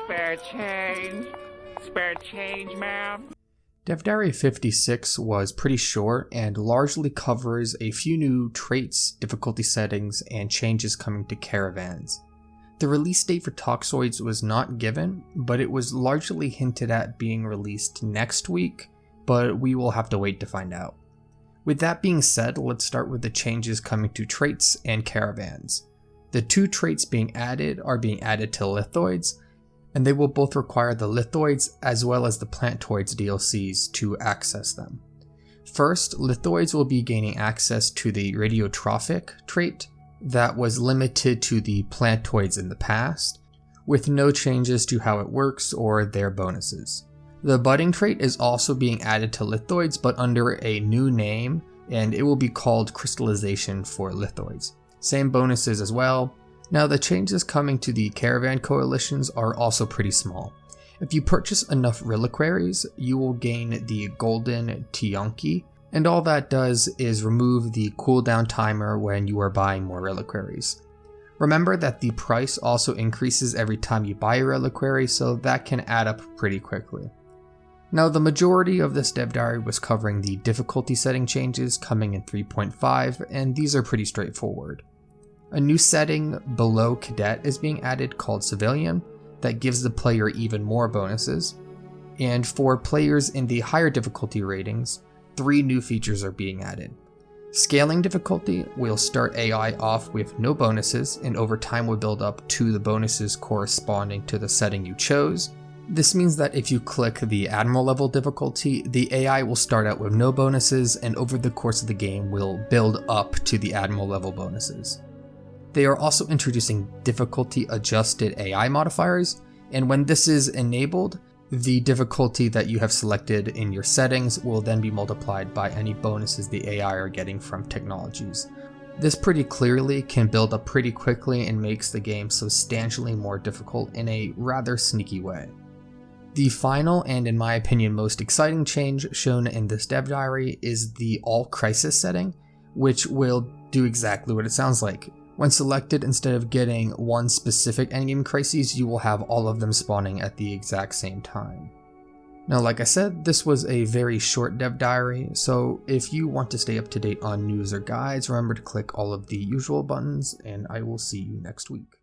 Spare change? Spare change, ma'am? Dev Diary 56 was pretty short and largely covers a few new traits, difficulty settings, and changes coming to caravans. The release date for Toxoids was not given, but it was largely hinted at being released next week, but we will have to wait to find out. With that being said, let's start with the changes coming to traits and caravans. The two traits being added are being added to Lithoids, and they will both require the Lithoids as well as the Plantoids DLCs to access them. First, Lithoids will be gaining access to the Radiotrophic trait that was limited to the Plantoids in the past, with no changes to how it works or their bonuses. The Budding trait is also being added to Lithoids but under a new name, and it will be called Crystallization for Lithoids. Same bonuses as well. Now the changes coming to the caravan coalitions are also pretty small. If you purchase enough reliquaries, you will gain the Golden Tionki, and all that does is remove the cooldown timer when you are buying more reliquaries. Remember that the price also increases every time you buy a reliquary, so that can add up pretty quickly. Now the majority of this dev diary was covering the difficulty setting changes coming in 3.5, and these are pretty straightforward. A new setting below Cadet is being added called Civilian that gives the player even more bonuses, and for players in the higher difficulty ratings, 3 new features are being added. Scaling difficulty will start AI off with no bonuses, and over time will build up to the bonuses corresponding to the setting you chose. This means that if you click the Admiral level difficulty, the AI will start out with no bonuses, and over the course of the game will build up to the Admiral level bonuses. They are also introducing difficulty adjusted AI modifiers, and when this is enabled, the difficulty that you have selected in your settings will then be multiplied by any bonuses the AI are getting from technologies. This pretty clearly can build up pretty quickly and makes the game substantially more difficult in a rather sneaky way. The final and in my opinion most exciting change shown in this dev diary is the All Crisis setting, which will do exactly what it sounds like. When selected, instead of getting one specific endgame crises, you will have all of them spawning at the exact same time. Now, like I said, this was a very short dev diary, so if you want to stay up to date on news or guides, remember to click all of the usual buttons, and I will see you next week.